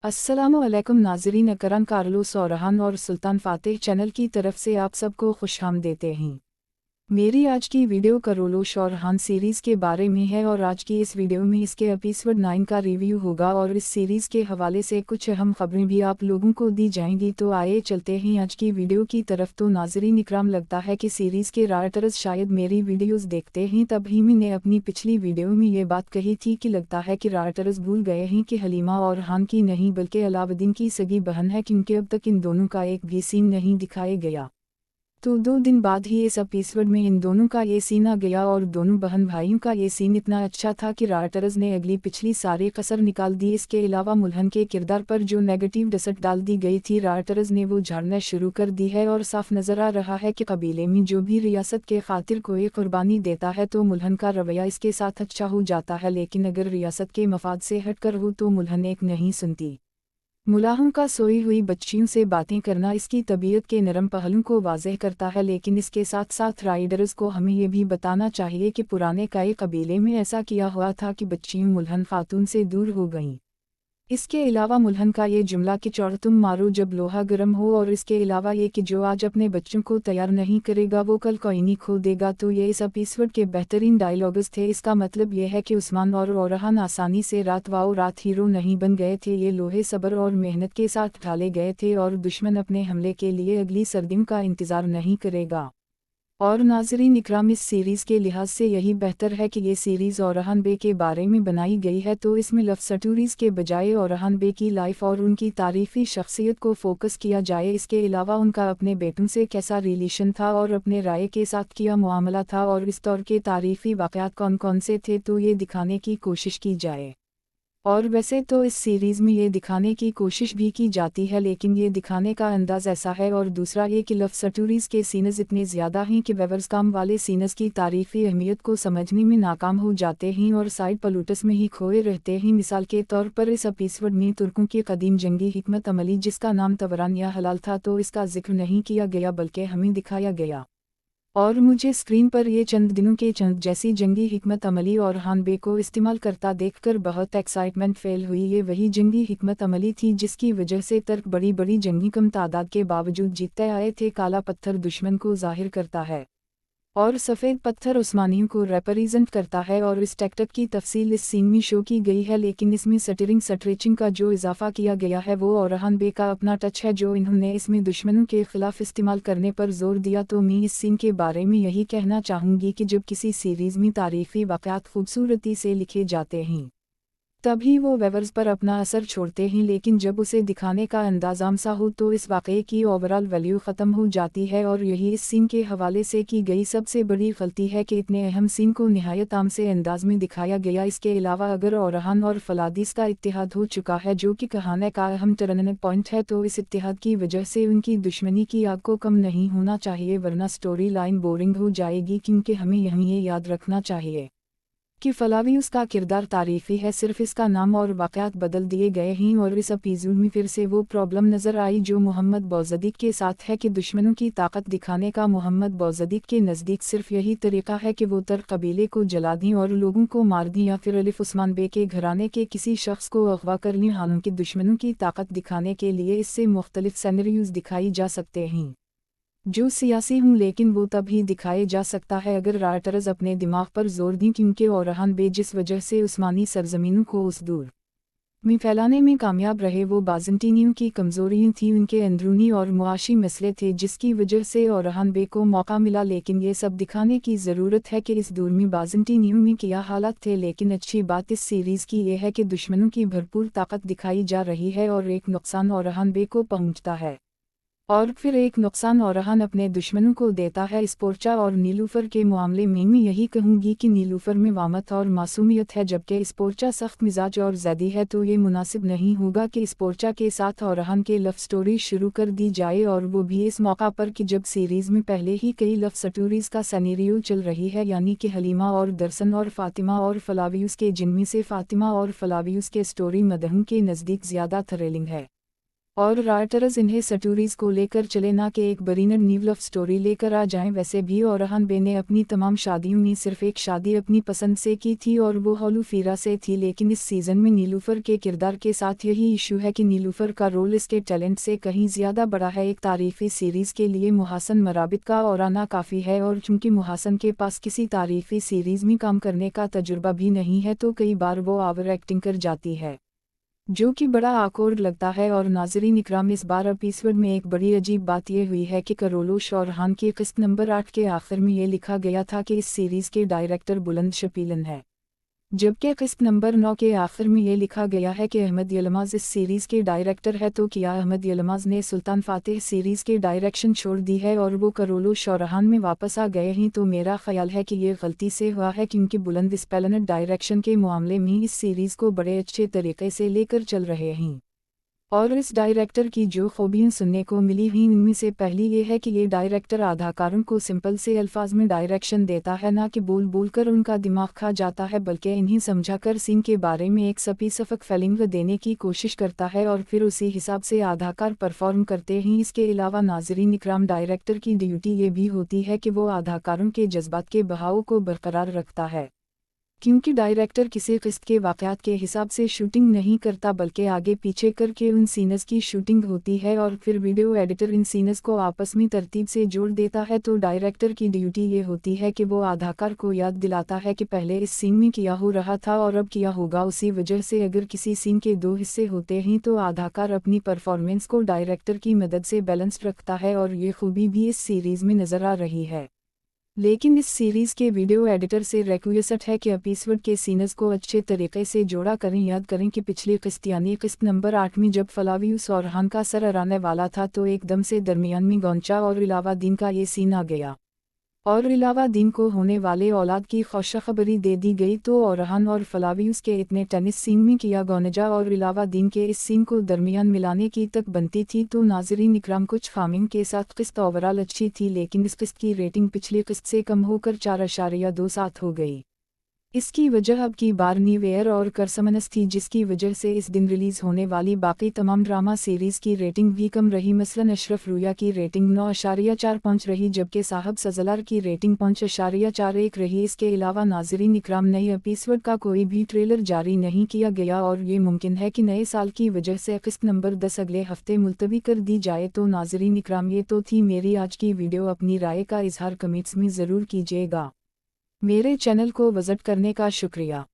अस्सलामुअलैकुम नाज़रीन, अकरम कार्लोस और सुल्तान फ़ातेह चैनल की तरफ से आप सबको खुशाम देते हैं। मेरी आज की वीडियो कार्लोस और सीरीज़ के बारे में है और आज की इस वीडियो में इसके एपिसोड 9 का रिव्यू होगा और इस सीरीज़ के हवाले से कुछ अहम खबरें भी आप लोगों को दी जाएंगी। तो आइए चलते हैं आज की वीडियो की तरफ। तो नाज़रीन इकराम, लगता है कि सीरीज़ के राइटर्स शायद मेरी वीडियोज़ देखते हैं, तभी मैंने अपनी पिछली वीडियो में ये बात कही थी कि लगता है कि राइटर्स भूल गए हैं कि हलीमा और हान की नहीं बल्कि अलाउद्दीन की सगी बहन है, क्योंकि अब तक इन दोनों का एक भी सीन नहीं दिखाया गया। तो 2 दिन बाद ही इस एपिसोड में इन दोनों का ये सीन आ गया और दोनों बहन भाइयों का ये सीन इतना अच्छा था कि राइटर्स ने अगली पिछली सारी कसर निकाल दी। इसके अलावा मुल्हन के किरदार पर जो नेगेटिव डसट डाल दी गई थी, राइटर्स ने वो झाड़ना शुरू कर दी है और साफ नज़र आ रहा है कि कबीले में जो भी रियासत के खातिर कोई कुर्बानी देता है तो मुल्हन का रवैया इसके साथ अच्छा हो जाता है, लेकिन अगर रियासत के मफाद से हटकर हो तो मुल्हन एक नहीं सुनती। मुलाहम का सोई हुई बच्चियों से बातें करना इसकी तबीयत के नरम पहलू को वाज़ेह करता है, लेकिन इसके साथ साथ राइडर्स को हमें ये भी बताना चाहिए कि पुराने कई कबीले में ऐसा किया हुआ था कि बच्चियों मुल्हन खातून से दूर हो गईं। इसके अलावा मुल्हन का ये जुमला कि चौड़ तुम मारो जब लोहा गर्म हो, और इसके अलावा ये कि जो आज अपने बच्चों को तैयार नहीं करेगा वो कल कोई नहीं खो देगा, तो ये इस एपिसोड के बेहतरीन डायलॉग्स थे। इसका मतलब ये है कि उस्मान और ओरहान आसानी से रात वाओ रात हीरो नहीं बन गए थे, ये लोहे सब्र और मेहनत के साथ ढाले गए थे और दुश्मन अपने हमले के लिए अगली सर्दियों का इंतज़ार नहीं करेगा। और नाज़रीन इकराम, इस सीरीज़ के लिहाज से यही बेहतर है कि ये सीरीज़ ओरहान बे के बारे में बनाई गई है, तो इसमें लव स्टोरीज़ के बजाय ओरहान बे की लाइफ और उनकी तारीफ़ी शख्सियत को फोकस किया जाए। इसके अलावा उनका अपने बेटों से कैसा रिलेशन था और अपने राय के साथ किया मुआमला था और इस दौर के तारीफ़ी वाक़यात कौन कौन से थे, तो ये दिखाने की कोशिश की जाए। और वैसे तो इस सीरीज़ में ये दिखाने की कोशिश भी की जाती है, लेकिन ये दिखाने का अंदाज़ ऐसा है। और दूसरा ये कि लव स्टोरीज़ के सीन्स इतने ज़्यादा हैं कि व्यूअर्स काम वाले सीन्स की तारीफ़ी अहमियत को समझने में नाकाम हो जाते हैं और साइड प्लॉट्स में ही खोए रहते हैं। मिसाल के तौर पर इस एपिसोड में तुर्कों की कदीम जंगी हिकमत अमली जिसका नाम तवरान या हलाल था, तो इसका जिक्र नहीं किया गया बल्कि हमें दिखाया गया। और मुझे स्क्रीन पर ये चंद दिनों के चंद जैसी जंगी हिकमत अमली और हान बे को इस्तेमाल करता देखकर बहुत एक्साइटमेंट फील हुई। ये वही जंगी हिकमत अमली थी जिसकी वजह से तर्क बड़ी बड़ी जंगी कम तादाद के बावजूद जीतते आए थे। काला पत्थर दुश्मन को जाहिर करता है और सफ़ेद पत्थर उस्मानियों को रिप्रेजेंट करता है, और इस टैक्टिक की तफसील इस सीन में शो की गई है, लेकिन इसमें स्ट्रेचिंग का जो इजाफा किया गया है वो ओरहान बे का अपना टच है जो इन्होंने इसमें दुश्मनों के खिलाफ इस्तेमाल करने पर जोर दिया। तो मैं इस सीन के बारे में यही कहना चाहूँगी कि जब किसी सीरीज़ में तारीख़ी वाक़यात खूबसूरती से लिखे जाते हैं तभी वो व्यूअर्स पर अपना असर छोड़ते हैं, लेकिन जब उसे दिखाने का अंदाज़ आमसा हो तो इस वाक़े की ओवरऑल वैल्यू ख़त्म हो जाती है। और यही इस सीन के हवाले से की गई सबसे बड़ी गलती है कि इतने अहम सीन को निहायत आम से अंदाज में दिखाया गया। इसके अलावा अगर ओरहान और फलादीस का इत्तेहाद हो चुका है जो कि कहानी का अहम टर्निंग पॉइंट है, तो इस इत्तेहाद की वजह से उनकी दुश्मनी की आग को कम नहीं होना चाहिए, वरना स्टोरी लाइन बोरिंग हो जाएगी। क्योंकि हमें यहीं ये याद रखना चाहिए कि फलावी उसका किरदार तारीफ़ी है, सिर्फ इसका नाम और वाक़यात बदल दिए गए हैं। और इस एपिसोड में फिर से वो प्रॉब्लम नज़र आई जो मोहम्मद बौज़दीक के साथ है कि दुश्मनों की ताकत दिखाने का मोहम्मद बौज़दीक के नज़दीक सिर्फ यही तरीका है कि वो तर कबीले को जला दें और लोगों को मार दें, या फिर अलिफ उस्मान बे के घराने के किसी शख्स को अगवा कर लें। हालांकि दुश्मनों की ताकत दिखाने के लिए इससे मुख्तलिफ सिनेरियोज़ दिखाई जा सकते हैं जो सियासी हूँ, लेकिन वो तभी दिखाए जा सकता है अगर राइटर्स अपने दिमाग पर जोर दें, क्योंकि ओरहान बे जिस वजह से उस्मानी सरजमीनों को उस दूर में फैलाने में कामयाब रहे वो बाज़ंटीनियों की कमज़ोरियाँ थीं, उनके अंदरूनी और मुआशी मसले थे जिसकी वजह से ओरहान बे को मौका मिला। लेकिन ये सब दिखाने की ज़रूरत है कि इस दूर में बाज़ंटीनियों में क्या हालात थे। लेकिन अच्छी बात इस सीरीज़ की ये है कि दुश्मनों की भरपूर ताकत दिखाई जा रही है और एक नुकसान ओरहान बे को पहुँचता है और फिर एक नुकसान ओरहान अपने दुश्मनों को देता है। स्पोर्चा और नीलूफर के मामले में मैं यही कहूँगी कि नीलूफर में वामत और मासूमियत है जबकि स्पोर्चा सख्त मिजाज और ज़ैदी है, तो ये मुनासिब नहीं होगा कि स्पोर्चा के साथ ओरहान के लव स्टोरी शुरू कर दी जाए, और वो भी इस मौका पर कि जब सीरीज़ में पहले ही कई लव स्टोरीज़ का सिनेरियो चल रही है, यानी कि हलीमा और दरसन और फ़ातिमा और फलावियुस के, जिनमें से फ़ातिमा और फलावियुस के स्टोरी मदहूं के नज़दीक ज़्यादा थ्रिलिंग है। और राइटर्स इन्हें स्टोरीज को लेकर चले ना कि एक बरीनर न्यू लव स्टोरी लेकर आ जाएं। वैसे भी ओरहान बे ने अपनी तमाम शादियों में सिर्फ एक शादी अपनी पसंद से की थी और वो हॉलूफीरा से थी, लेकिन इस सीज़न में नीलूफर के किरदार के साथ यही इशू है कि नीलूफर का रोल इसके टैलेंट से कहीं ज़्यादा बड़ा है। एक तारीफ़ी सीरीज़ के लिए मुहसन मराबित का और आना काफ़ी है, और चूंकि मुहसन के पास किसी तारीफ़ी सीरीज़ में काम करने का तजुर्बा भी नहीं है तो कई बार वो ओवर एक्टिंग कर जाती है, जो कि बड़ा आकर्षक लगता है। और नाज़रीन इकराम, इस बार एपिसोड में एक बड़ी अजीब बात यह हुई है कि करोलोश ओरहान की किस्त नंबर 8 के आखिर में ये लिखा गया था कि इस सीरीज़ के डायरेक्टर बुलंद शपीलन है, जबकि किस्त नंबर 9 के आखिर में ये लिखा गया है कि अहमद यलमाज़ इस सीरीज़ के डायरेक्टर है। तो क्या अहमद यलमाज़ ने सुल्तान फातेह सीरीज़ के डायरेक्शन छोड़ दी है और वो करोलोश ओरहान में वापस आ गए हैं? तो मेरा ख्याल है कि ये गलती से हुआ है, क्योंकि बुलंद स्पेलनट डायरेक्शन के मामले में इस सीरीज़ को बड़े अच्छे तरीके से लेकर चल रहे हैं, और इस डायरेक्टर की जो खूबियाँ सुनने को मिली हैं इनमें से पहली ये है कि ये डायरेक्टर अदाकारों को सिंपल से अल्फाज में डायरेक्शन देता है, ना कि बोल बोल कर उनका दिमाग खा जाता है, बल्कि इन्हें समझाकर सीन के बारे में एक स्पेसिफिक फीलिंग देने की कोशिश करता है और फिर उसी हिसाब से अदाकार परफॉर्म करते हैं। इसके अलावा नाज़रीन इकराम, डायरेक्टर की ड्यूटी ये भी होती है कि वो अदाकारों के जज्बात के बहाव को बरकरार रखता है, क्योंकि डायरेक्टर किसी किस्त के वाक़यात के हिसाब से शूटिंग नहीं करता, बल्कि आगे पीछे करके उन सीन्स की शूटिंग होती है और फिर वीडियो एडिटर इन सीन्स को आपस में तरतीब से जोड़ देता है। तो डायरेक्टर की ड्यूटी ये होती है कि वो अदाकार को याद दिलाता है कि पहले इस सीन में क्या हो रहा था और अब क्या होगा। उसी वजह से अगर किसी सीन के 2 हिस्से होते हैं तो अदाकार अपनी परफॉर्मेंस को डायरेक्टर की मदद से बैलेंस रखता है, और ये खूबी भी इस सीरीज़ में नज़र आ रही है। लेकिन इस सीरीज़ के वीडियो एडिटर से रिक्वेस्ट है कि एपिसोड के सीन्स को अच्छे तरीके से जोड़ा करें। याद करें कि पिछली किस्त यानी किस्त नंबर 8 में जब फलावियुस ओरहान का सर अराने वाला था तो एकदम से दरमियान में गोंचा और इलावादीन का ये सीन आ गया, और इलावादीन को होने वाले औलाद की खुशखबरी दे दी गई। तो ओरहान और फलावियुस के इतने टेनिस सीन में किया गोनजा और इलावादीन के इस सीन को दरमियान मिलाने की तक बनती थी। तो नाज़रीन इकराम, कुछ खामियों के साथ किस्त ओवरऑल अच्छी थी, लेकिन इस किस्त की रेटिंग पिछली किस्त से कम होकर 4.27 हो गई। इसकी वजह अब की बार न्यू ईयर और क्रिसमस थी, जिसकी वजह से इस दिन रिलीज़ होने वाली बाकी तमाम ड्रामा सीरीज़ की रेटिंग भी कम रही। मसलन अशरफ रुया की रेटिंग 9.45 रही, जबकि साहब सजलार की रेटिंग 5.41 रही। इसके अलावा नाज़रीन इकराम, नए एपिसोड का कोई भी ट्रेलर जारी नहीं किया गया और ये मुमकिन है कि नए साल की वजह से किस्त नंबर 10 अगले हफ्ते मुलतवी कर दी जाए। तो नाज़रीन इकराम, ये तो थी मेरी आज की वीडियो। अपनी राय का इजहार कमेंट्स में ज़रूर कीजिएगा। मेरे चैनल को विज़िट करने का शुक्रिया।